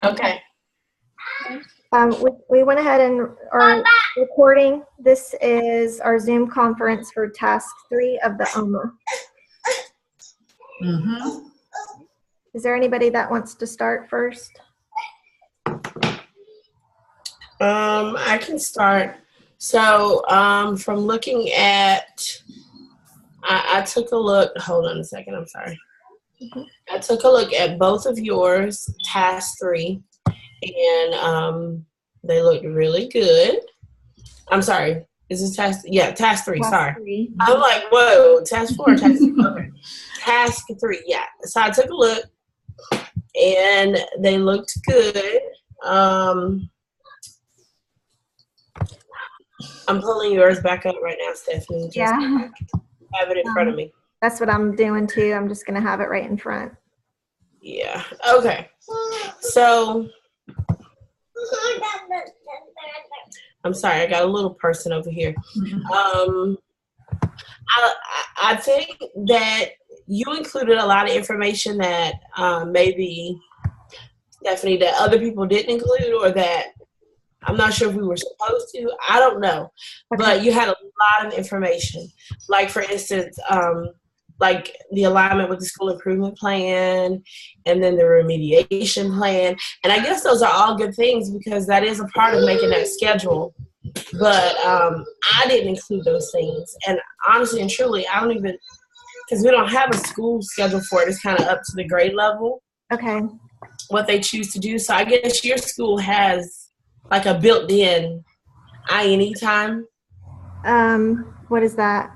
Okay. We went ahead and are recording. This is our Zoom conference for task 3 of the OMA. Mm-hmm. Is there anybody that wants to start first? I can start. So from looking at, I took a look, hold on a second, I'm sorry. I took a look at both of yours, task 3, and they looked really good. I'm sorry, is this task? Yeah, task 3, Task sorry. 3. I'm like, whoa, task 4, task 3, okay. Task 3, yeah. So I took a look, and they looked good. I'm pulling yours back up right now, Stephanie. Just Yeah. have it in front of me. That's what I'm doing too. I'm just going to have it right in front. Yeah. Okay. So, I'm sorry, I got a little person over here. I think that you included a lot of information that maybe, Stephanie, that other people didn't include, or that I'm not sure if we were supposed to. I don't know. Okay. But you had a lot of information. Like, for instance, like the alignment with the school improvement plan, and then the remediation plan. And I guess those are all good things because that is a part of making that schedule. But I didn't include those things. And honestly and truly, I don't even, because we don't have a school schedule for it. It's kind of up to the grade level. Okay. What they choose to do. So I guess your school has like a built-in INE time. What is that?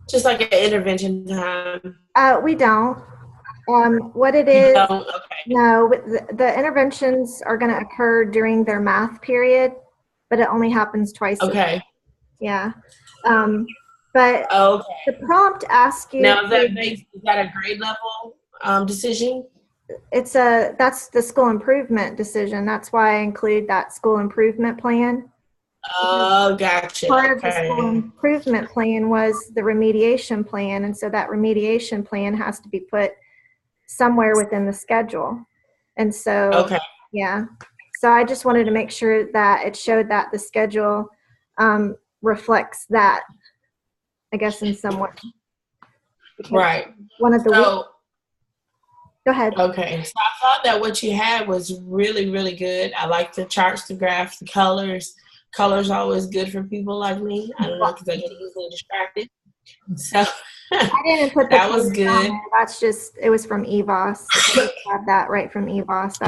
Just like an intervention time. We don't. What it is, you don't? Okay. No, the interventions are going to occur during their math period, but it only happens twice. Okay. Yeah. But okay. The prompt asks you. Now, is that a grade level decision? That's the school improvement decision. That's why I include that school improvement plan. Oh, gotcha. Part of the school improvement plan was the remediation plan, and so that remediation plan has to be put somewhere within the schedule. And so, okay. Yeah. So I just wanted to make sure that it showed that the schedule reflects that, I guess, in some way. Right. One of the Go ahead. Okay. So I thought that what you had was really, really good. I like the charts, the graphs, the colors. Colors are always good for people like me. I don't know, because I get easily distracted. So I didn't put that was good. That's just, it was from EVOS. I have that right from EVOS.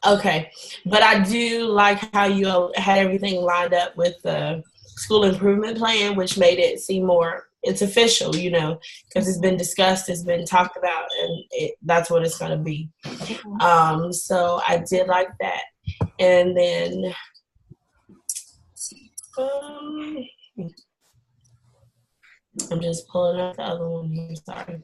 Okay. But I do like how you had everything lined up with the school improvement plan, which made it seem more, it's official, because it's been discussed, it's been talked about, and that's what it's going to be. So I did like that. And then I'm just pulling up the other one here, sorry.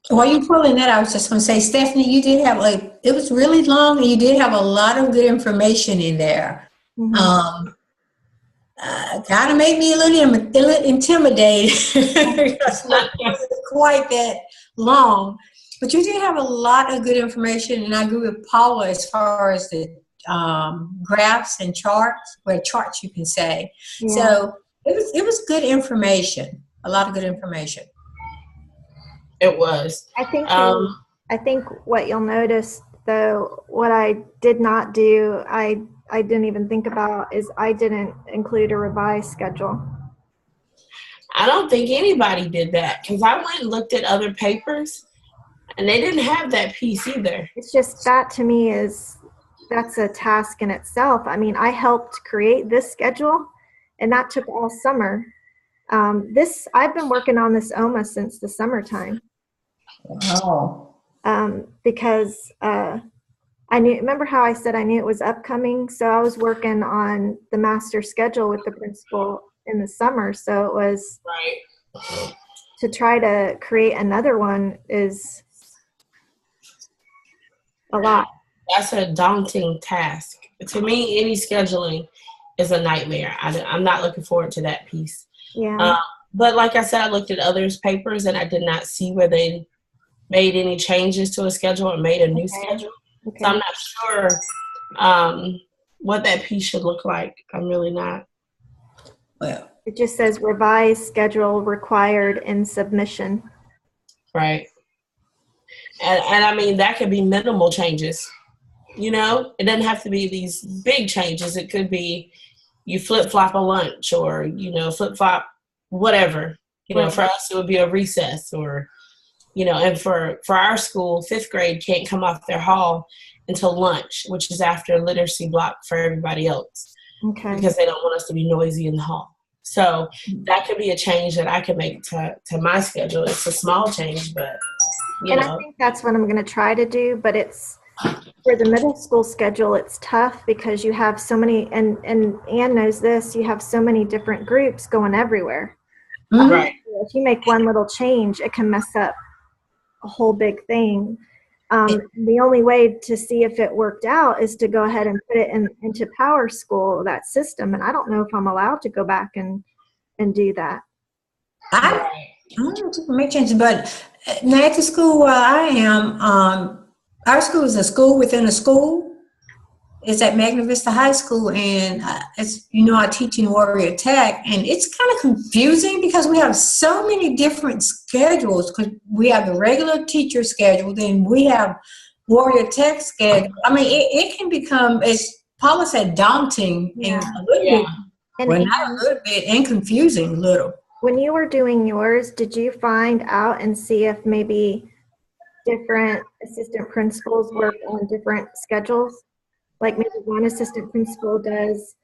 While you're pulling that, I was just going to say, Stephanie, you did have it was really long, and you did have a lot of good information in there. Mm-hmm. Kind of made me a little intimidated. It's not quite that long, but you did have a lot of good information, and I agree with Paula as far as the graphs and charts, charts you can say. Yeah. So it was good information, a lot of good information. It was. I think what you'll notice, though, what I did not do, I didn't even think about, is I didn't include a revised schedule. I don't think anybody did that, because I went and looked at other papers, and they didn't have that piece either. It's just, that to me that's a task in itself. I mean, I helped create this schedule, and that took all summer. I've been working on this OMA since the summertime. Wow. Because remember how I said I knew it was upcoming? So I was working on the master schedule with the principal in the summer. So it was right. To try to create another one is a lot. That's a daunting task. To me, any scheduling is a nightmare. I'm not looking forward to that piece. Yeah. But like I said, I looked at others' papers and I did not see where they made any changes to a schedule or made a new schedule. Okay. So I'm not sure what that piece should look like. I'm really not. Well, It just says revised schedule required in submission. Right. And I mean, that could be minimal changes. You know, it doesn't have to be these big changes. It could be you flip-flop a lunch or, you know, flip-flop whatever. You know, for us, it would be a recess or, you know, and for our school, 5th grade can't come off their hall until lunch, which is after literacy block for everybody else. Okay. Because they don't want us to be noisy in the hall. So that could be a change that I can make to my schedule. It's a small change, but, you know. I think that's what I'm going to try to do, but it's, for the middle school schedule, it's tough because you have so many, and Ann knows this, you have so many different groups going everywhere. Right. If you make one little change, it can mess up a whole big thing. The only way to see if it worked out is to go ahead and put it into Power School, that system, and I don't know if I'm allowed to go back and do that. I don't know if you can make changes, but now at the school where I am, our school is a school within a school. It's at Magna Vista High School, and as you know, I teach in Warrior Tech, and it's kind of confusing because we have so many different schedules. Because we have the regular teacher schedule, then we have Warrior Tech schedule. I mean, it can become, as Paula said, daunting and a little bit, well, not a little bit, and confusing a little. When you were doing yours, did you find out and see if maybe different assistant principals work on different schedules? Like maybe one assistant principal does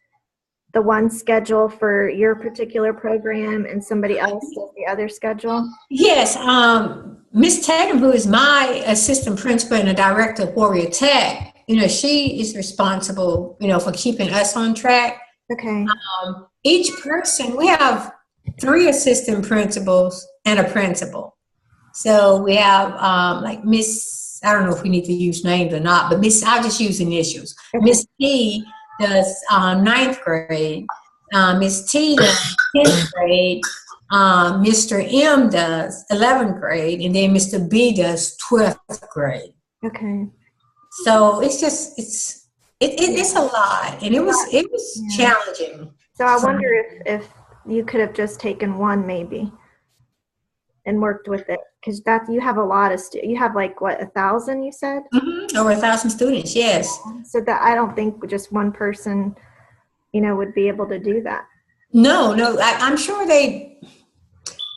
the one schedule for your particular program and somebody else does the other schedule? Yes, Miss Tatum, who is my assistant principal and the director of Warrior Tech, you know, she is responsible, you know, for keeping us on track. Okay. Each person, we have 3 assistant principals and a principal. So we have like Miss, I don't know if we need to use names or not, but I'll just use initials. Okay. Miss P does 9th grade. Miss T does 10th grade. Mr. M does 11th grade. And then Mr. B does 12th grade. Okay. So it's just, it's a lot. And it was challenging. So I wonder if you could have just taken one maybe and worked with it, because that you have a lot of you have like what, 1,000 you said? Mm-hmm. Over 1,000 students, yes. So that I don't think just one person, you know, would be able to do that. No, I'm sure they,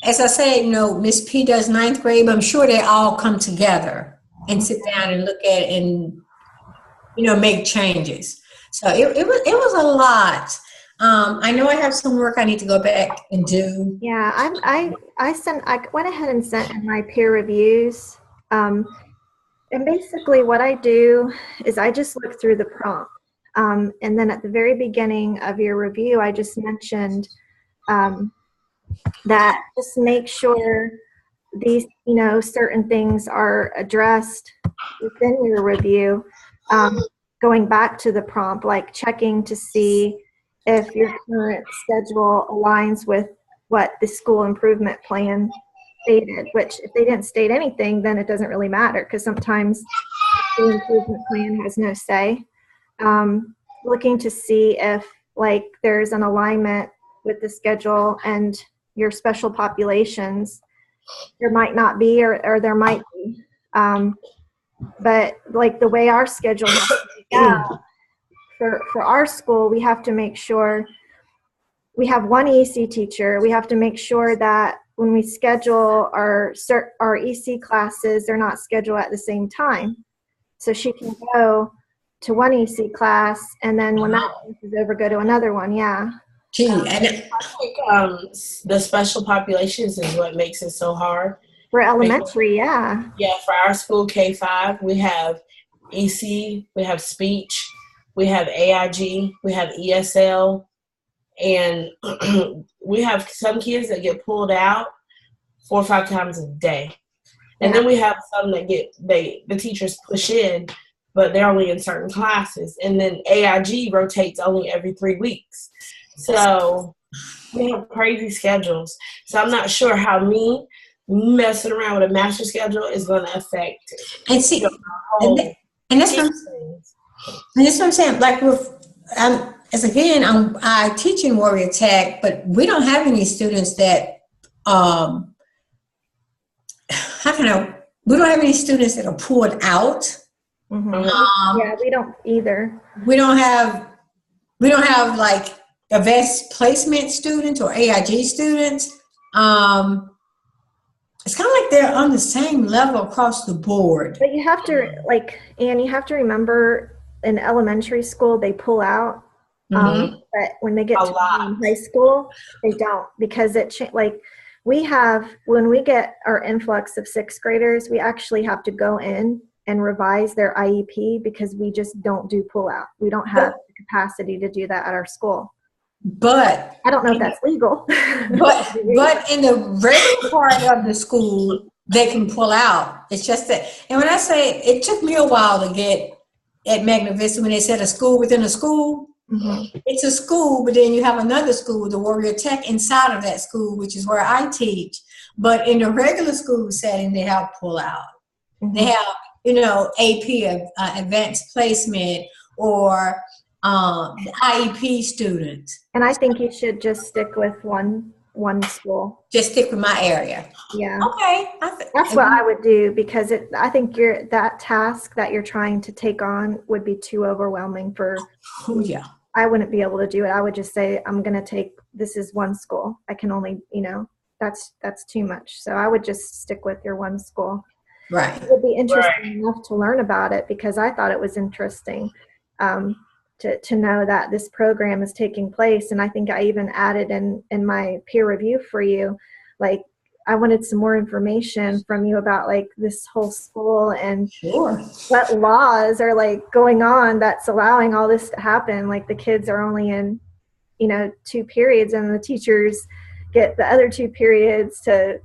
as I said, you know, Miss P does 9th grade, but I'm sure they all come together and sit down and look at it and, you know, make changes. So it was a lot. I know I have some work I need to go back and do. Yeah, I went ahead and sent in my peer reviews. And basically what I do is I just look through the prompt. And then at the very beginning of your review, I just mentioned that just make sure these, you know, certain things are addressed within your review. Going back to the prompt, like checking to see if your current schedule aligns with what the school improvement plan stated, which if they didn't state anything, then it doesn't really matter, because sometimes the school improvement plan has no say. Looking to see if like there's an alignment with the schedule and your special populations. There might not be, or there might be. But like the way our schedule has to go, for our school, we have to make sure we have one EC teacher. We have to make sure that when we schedule our EC classes, they're not scheduled at the same time. So she can go to one EC class, and then when that is over, go to another one. Yeah. Gee, I think the special populations is what makes it so hard. For elementary, yeah. Yeah, for our school, K-5, we have EC, we have speech, we have AIG, we have ESL, and we have some kids that get pulled out 4 or 5 times a day. And then we have some that the teachers push in, but they're only in certain classes. And then AIG rotates only every 3 weeks. So We have crazy schedules. So I'm not sure how me messing around with a master schedule is going to affect And see, whole and that's what I'm, things. and that's what I'm saying. Like with, as again, I teach in Warrior Tech, but we don't have any students that, how can we don't have any students that are pulled out. Yeah, we don't either. We don't have like advanced placement students or AIG students. It's kind of like they're on the same level across the board. But you have to, like, Anne, you have to remember in elementary school, they pull out. But when they get to high school, they don't, because like when we get our influx of sixth graders, we actually have to go in and revise their IEP because we just don't do pull out. We don't have the capacity to do that at our school. But I don't know if that's legal. but in the regular part of the school, they can pull out. It's just that, and when I say it took me a while to get at Magna Vista when they said a school within a school. It's a school, but then you have another school, the Warrior Tech, inside of that school, which is where I teach. But in the regular school setting, they have pull out. They have, AP, advanced placement, or the IEP students. And I think you should just stick with one school. Just stick with my area. Yeah. Okay. That's what I would do, because I think that task that you're trying to take on would be too overwhelming for. Oh yeah. I wouldn't be able to do it. I would just say, I'm going to this is one school. I can only, that's too much. So I would just stick with your one school. Right. It would be interesting enough to learn about it, because I thought it was interesting to know that this program is taking place. And I think I even added in my peer review for you, like, I wanted some more information from you about like this whole school and what laws are like going on that's allowing all this to happen. Like the kids are only in, 2 periods, and the teachers get the other 2 periods to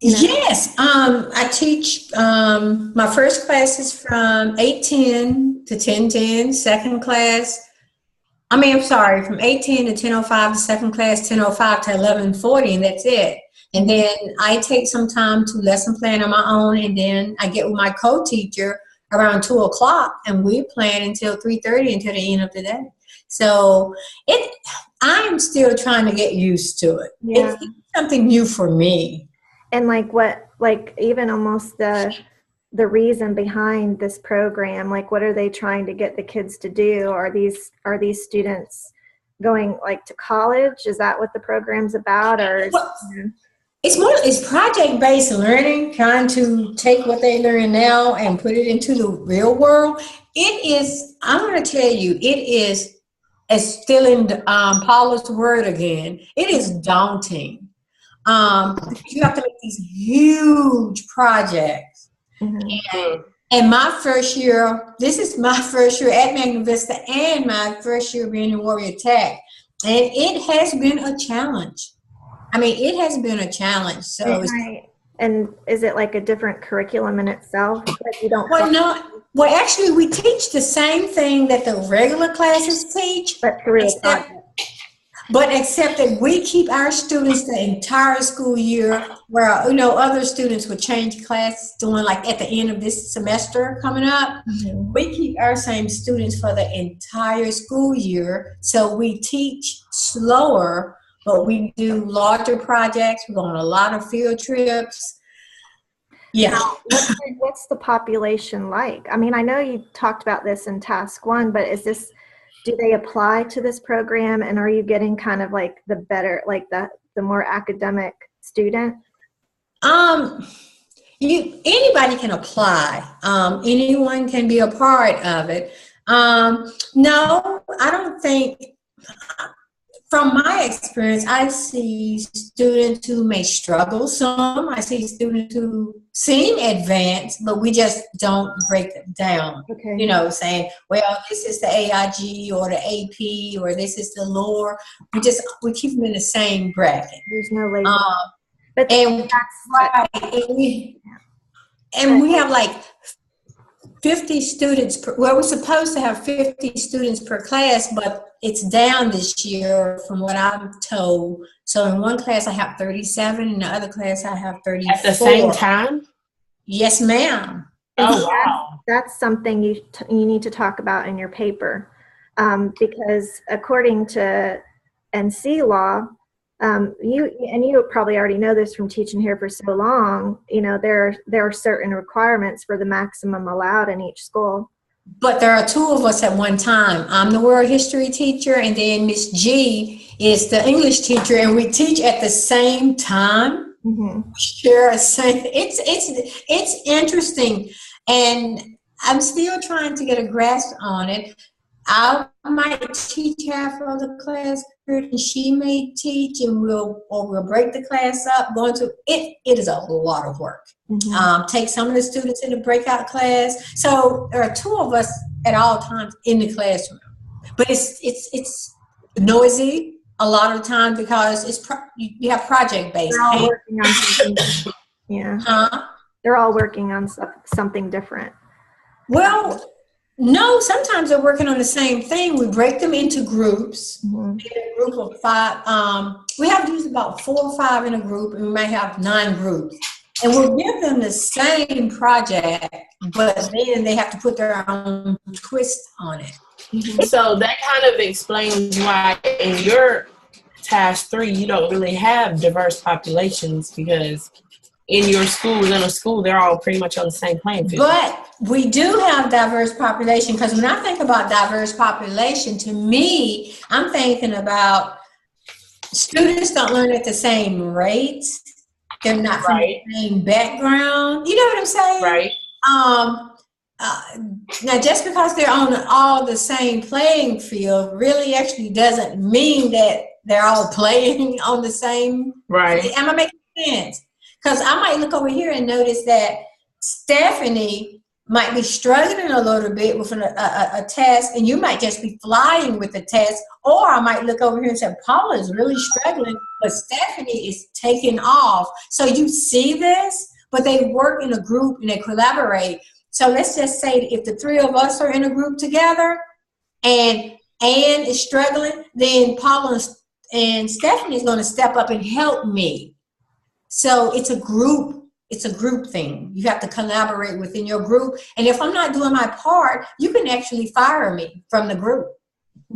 Yes. I teach, my first class is from 8:10 to 10:10, second class. from 8:10 to 10:05, the second class, 10:05 to 11:40, and that's it. And then I take some time to lesson plan on my own, and then I get with my co-teacher around 2 o'clock, and we plan until 3:30 until the end of the day. So I'm still trying to get used to it. Yeah. It's something new for me. And even almost the reason behind this program, like what are they trying to get the kids to do? Are these students going like to college? Is that what the program's about? Or it's project-based learning, trying to take what they learn now and put it into the real world. I'm going to tell you, it is, as still in Paula's word again, it is daunting. You have to make these huge projects. And my first year, this is my first year at Magna Vista and my first year being in Warrior Tech. And it has been a challenge. It has been a challenge. So, and is it like a different curriculum in itself? Like you don't. Well, actually, we teach the same thing that the regular classes teach, but except that we keep our students the entire school year, where other students would change classes doing like at the end of this semester coming up. We keep our same students for the entire school year. So we teach slower, but we do larger projects. We go on a lot of field trips. Yeah. What's the population like? I know you talked about this in task 1, but do they apply to this program, and are you getting kind of like the better, like the more academic student? Anybody can apply. Anyone can be a part of it. No, I don't think. From my experience, I see students who may struggle some. I see students who seem advanced, but we just don't break them down. Okay. Saying, well, this is the AIG or the AP or this is the lower. We keep them in the same bracket. There's no label. And we have like 50 students well, we're supposed to have 50 students per class, but it's down this year from what I'm told. So in one class I have 37, in the other class I have 34. At the same time? Yes, ma'am. Oh, wow. That's something you need to talk about in your paper, because according to NC law, you probably already know this from teaching here for so long, there are certain requirements for the maximum allowed in each school. But there are two of us at one time. I'm the world history teacher, and then Miss G is the English teacher, and we teach at the same time. Mm-hmm. Share a same. It's interesting, and I'm still trying to get a grasp on it. I might teach half of the class period, and she may teach, and we'll break the class up. It is a lot of work. Mm-hmm. Take some of the students in the breakout class. So there are two of us at all times in the classroom, but it's noisy a lot of the time because you have project based. They're all working on something. Yeah. Huh? They're all working on something different. Well, no, sometimes they're working on the same thing. We break them into groups. Mm-hmm. In a group of 5. We have to use about 4 or 5 in a group, and we might have 9 groups. And we'll give them the same project, but then they have to put their own twist on it. Mm-hmm. So that kind of explains why in your task 3, you don't really have diverse populations, because in your school, within a school, they're all pretty much on the same playing field. But we do have diverse population, because when I think about diverse population, to me, I'm thinking about students don't learn at the same rate. They're not from the same background. You know what I'm saying? Right. Now, just because they're on all the same playing field really actually doesn't mean that they're all playing on the same. Right. Am I making sense? Because I might look over here and notice that Stephanie might be struggling a little bit with a test, and you might just be flying with the test. Or I might look over here and say, Paula is really struggling, but Stephanie is taking off. So you see this, but they work in a group and they collaborate. So let's just say if the 3 of us are in a group together and Ann is struggling, then Paula and Stephanie is going to step up and help me. So it's a group thing. You have to collaborate within your group. And if I'm not doing my part, you can actually fire me from the group.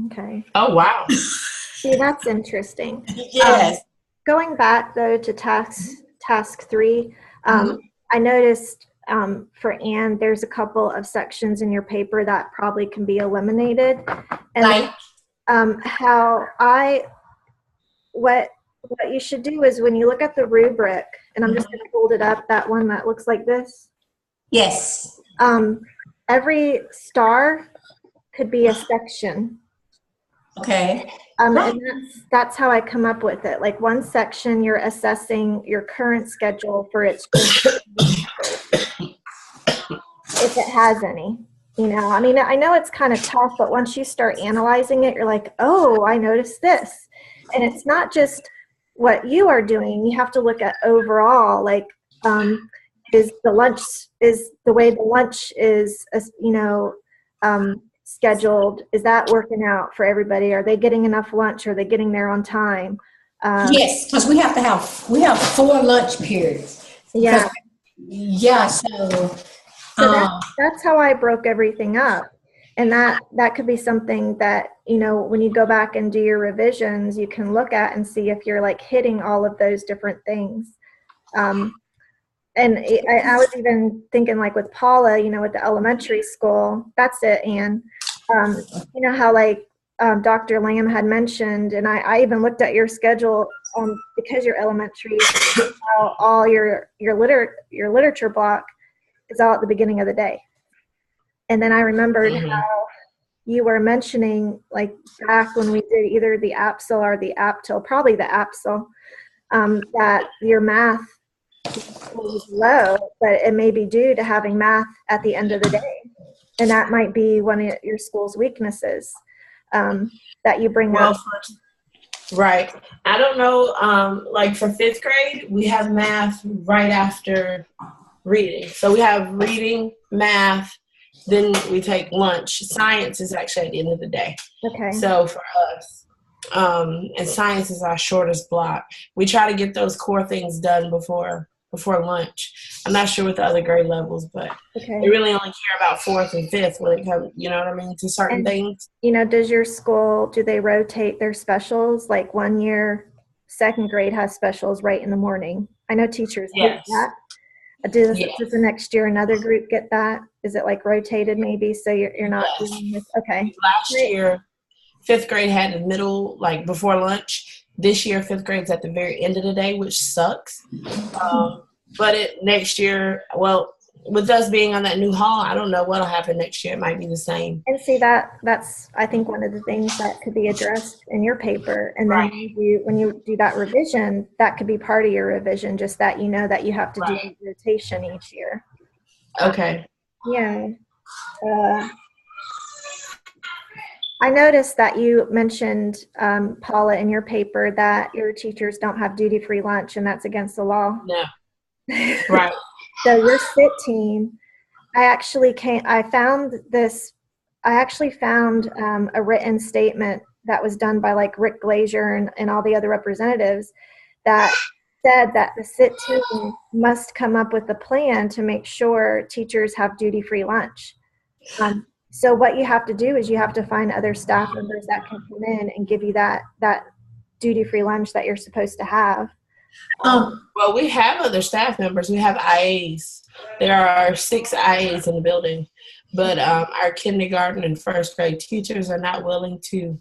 Okay. Oh, wow. See, that's interesting. Yes. Going back, though, to task 3, I noticed for Anne, there's a couple of sections in your paper that probably can be eliminated. And what you should do is when you look at the rubric, and I'm just going to hold it up, that one that looks like this. Yes. Every star could be a section. Okay. And that's how I come up with it. Like one section, you're assessing your current schedule for its if it has any. I mean, I know it's kind of tough, but once you start analyzing it, you're like, oh, I noticed this. And it's not just what you are doing. You have to look at overall, like, is the way the lunch is, scheduled, is that working out for everybody? Are they getting enough lunch? Are they getting there on time? Yes, because we have 4 lunch periods. Yeah. Yeah. So that's how I broke everything up. And that could be something that, when you go back and do your revisions, you can look at and see if you're like hitting all of those different things. And I was even thinking like with Paula, with the elementary school, that's it, Anne. How like Dr. Lamb had mentioned, and I even looked at your schedule because you're elementary, how all your literature block is all at the beginning of the day. And then I remembered how you were mentioning, like back when we did either the APSL or the APTIL, probably the APSL, that your math was low, but it may be due to having math at the end of the day. And that might be one of your school's weaknesses that you bring up. Right. I don't know, like for 5th grade, we have math right after reading. So we have reading, math, Then we take lunch. Science is actually at the end of the day. Okay. So for us, and science is our shortest block. We try to get those core things done before lunch. I'm not sure with the other grade levels, but they really only care about fourth and fifth when it comes, you know what I mean, to certain things. You know, does your school, do they rotate their specials? Like 1 year, second grade has specials right in the morning. I know teachers hate that. Does the next year another group get that? Is it like rotated maybe, so you're not dealing with, okay. Last year, fifth grade had the middle, like before lunch. This year, fifth grade's at the very end of the day, which sucks. But next year, well, with us being on that new hall, I don't know what'll happen next year. It might be the same. And see, that's I think one of the things that could be addressed in your paper. And then when you do that revision, that could be part of your revision, just that you know that you have to do a rotation each year. Okay. Yeah. I noticed that you mentioned, Paula, in your paper that your teachers don't have duty-free lunch, and that's against the law. No. Right. So your SIT team, I actually found a written statement that was done by like Rick Glazier and all the other representatives that said that the SIT team must come up with a plan to make sure teachers have duty-free lunch. So what you have to do is you have to find other staff members that can come in and give you that duty-free lunch that you're supposed to have. Well, we have other staff members. We have IAs. There are 6 IAs in the building, but our kindergarten and first grade teachers are not willing to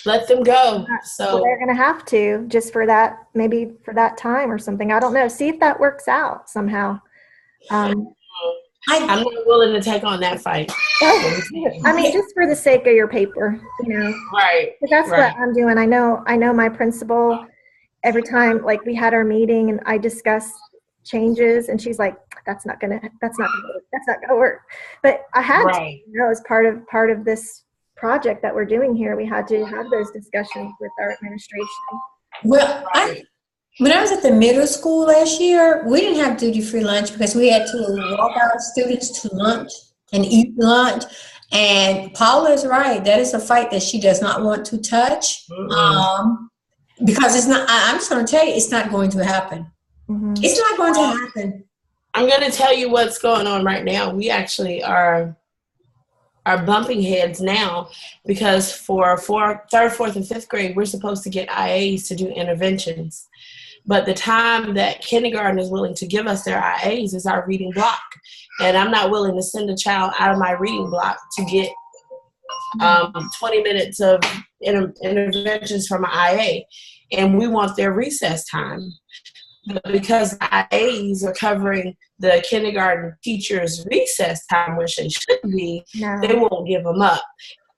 let them go. So they're going to have to, just for that, maybe for that time or something. I don't know. See if that works out somehow. I'm not willing to take on that fight. I mean, just for the sake of your paper, you know. Right. Because that's what I'm doing. I know my principal. Every time, like, we had our meeting and I discussed changes, and she's like, "That's not gonna work." But I had to, you know, as part of this project that we're doing here, we had to have those discussions with our administration. Well, when I was at the middle school last year, we didn't have duty-free lunch because we had to walk our students to lunch and eat lunch. And Paula is right. That is a fight that she does not want to touch. Because it's not, I'm just going to tell you, it's not going to happen. It's not going to happen. I'm going to tell you what's going on right now. We actually are bumping heads now because for third, fourth, and fifth grade, we're supposed to get IAs to do interventions. But the time that kindergarten is willing to give us their IAs is our reading block. And I'm not willing to send a child out of my reading block to get 20 minutes of interventions from an IA, and we want their recess time. But because IAs are covering the kindergarten teachers' recess time, which they should be, they won't give them up.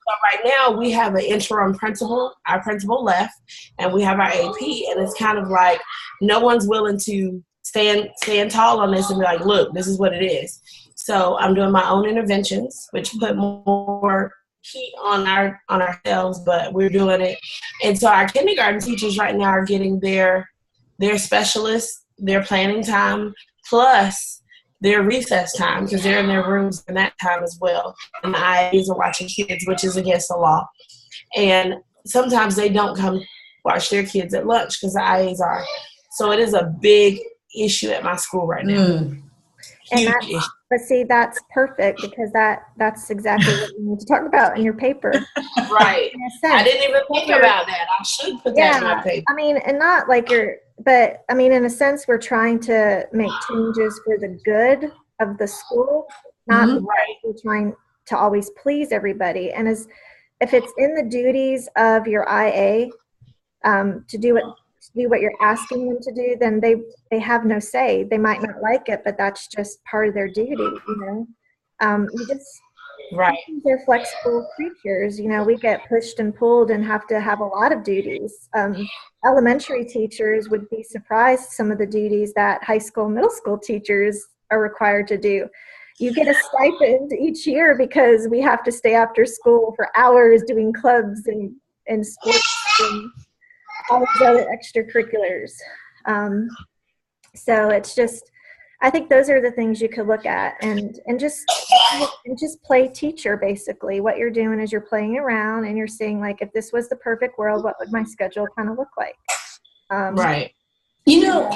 So right now we have an interim principal. Our principal left, and we have our AP, and it's kind of like no one's willing to stand tall on this and be like, look, this is what it is. So I'm doing my own interventions, which put more heat on ourselves, but we're doing it. And so our kindergarten teachers right now are getting their specialists, their planning time, plus their recess time, because they're in their rooms in that time as well. And the IAs are watching kids, which is against the law. And sometimes they don't come watch their kids at lunch because the IAs are. So it is a big issue at my school right now. But see, that's perfect, because that's exactly what you need to talk about in your paper. Right. I didn't even think about that. I should put that in my paper. I mean, and not like but I mean, in a sense, we're trying to make changes for the good of the school, not we're trying to always please everybody. And if it's in the duties of your IA to do what you're asking them to do, then they have no say. They might not like it, but that's just part of their duty, you know. They're flexible creatures, you know. We get pushed and pulled and have to have a lot of duties. Elementary teachers would be surprised some of the duties that high school, middle school teachers are required to do. You get a stipend each year because we have to stay after school for hours doing clubs and sports and all those other extracurriculars. So it's just, I think those are the things you could look at and just play teacher. Basically, what you're doing is you're playing around and you're saying, like, if this was the perfect world, what would my schedule kind of look like? Right. You know,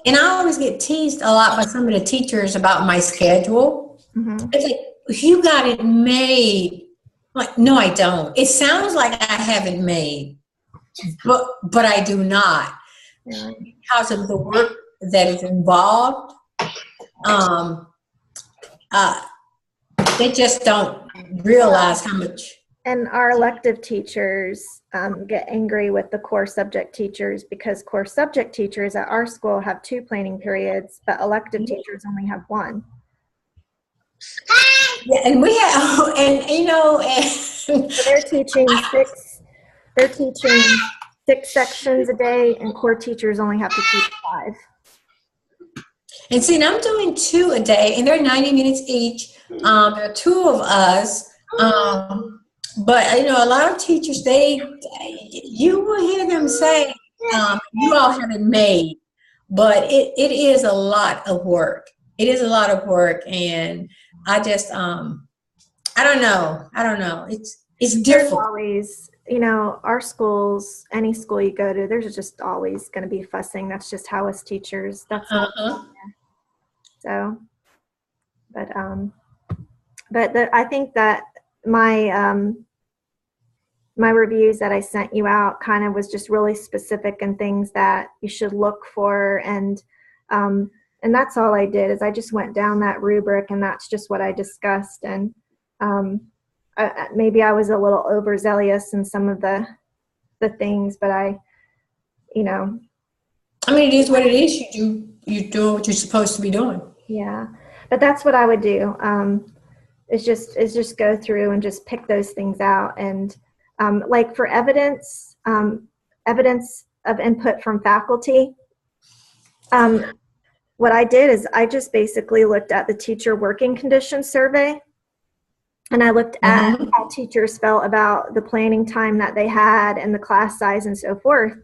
and I always get teased a lot by some of the teachers about my schedule. Mm-hmm. It's like, you got it made. Like, no, I don't. It sounds like I have it made, but I do not. Yeah. Because of the work that is involved, they just don't realize how much. And our elective teachers get angry with the core subject teachers because core subject teachers at our school have 2 planning periods, but elective teachers only have 1. Yeah, and we have, and you know, So they're teaching 6 sections a day, and core teachers only have to teach 5. and see, and I'm doing 2 a day, and they're 90 minutes each. There are 2 of us. But you know, a lot of teachers, you will hear them say, you all have it made, but it is a lot of work. It is a lot of work, and I just, I don't know. It's difficult. Always, you know, our schools, any school you go to, there's just always going to be fussing. That's just how us teachers, that's how so, but I think that my reviews that I sent you out kind of was just really specific and things that you should look for, and that's all I did is I just went down that rubric, and that's just what I discussed. And maybe I was a little overzealous in some of the things, but I mean, it is what it is. You do what you're supposed to be doing. Yeah, but that's what I would do. Is just go through and just pick those things out, and like for evidence of input from faculty. What I did is I just basically looked at the teacher working conditions survey, and I looked at how teachers felt about the planning time that they had and the class size and so forth.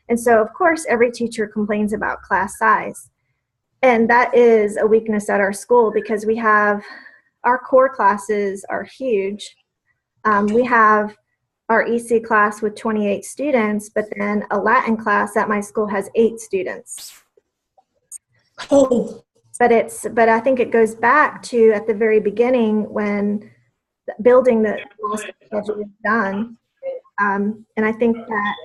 And so, of course, every teacher complains about class size. And that is a weakness at our school because we have our core classes are huge. We have our EC class with 28 students, but then a Latin class at my school has 8 students. Oh. But I think it goes back to at the very beginning when building the schedule was done. And I think that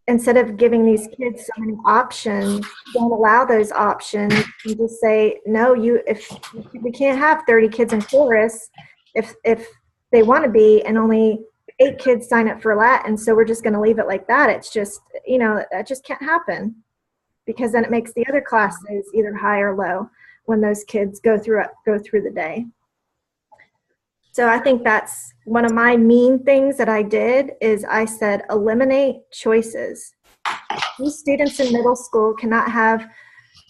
instead of giving these kids so many options, don't allow those options. You just say, no, if we can't have 30 kids in chorus if they want to be, and only 8 kids sign up for Latin, so we're just going to leave it like that. It's just, that just can't happen, because then it makes the other classes either high or low when those kids go through the day. So I think that's one of my mean things that I did is I said, eliminate choices. These students in middle school cannot have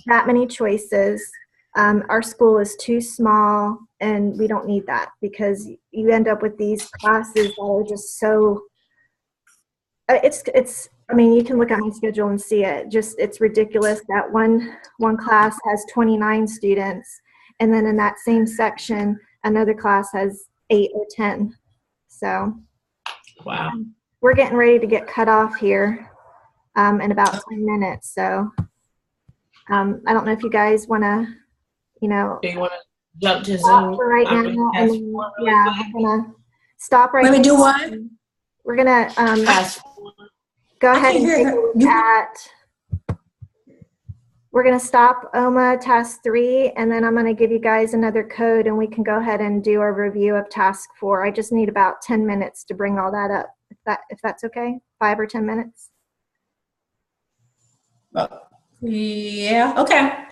that many choices. Our school is too small, and we don't need that, because you end up with these classes that are just so, I mean, you can look at my schedule and see it. It's ridiculous that one class has 29 students, and then in that same section, another class has 8 or 10. So, wow, we're getting ready to get cut off here in about 10 minutes. So, I don't know if you guys want to, do you want to jump to stop Zoom for right now? And then, yeah, we're gonna stop right now. Let me do what? We're gonna go ahead and take a look at. We're going to stop OMA Task 3, and then I'm going to give you guys another code, and we can go ahead and do a review of Task 4. I just need about 10 minutes to bring all that up, if that's okay, 5 or 10 minutes. Yeah, okay.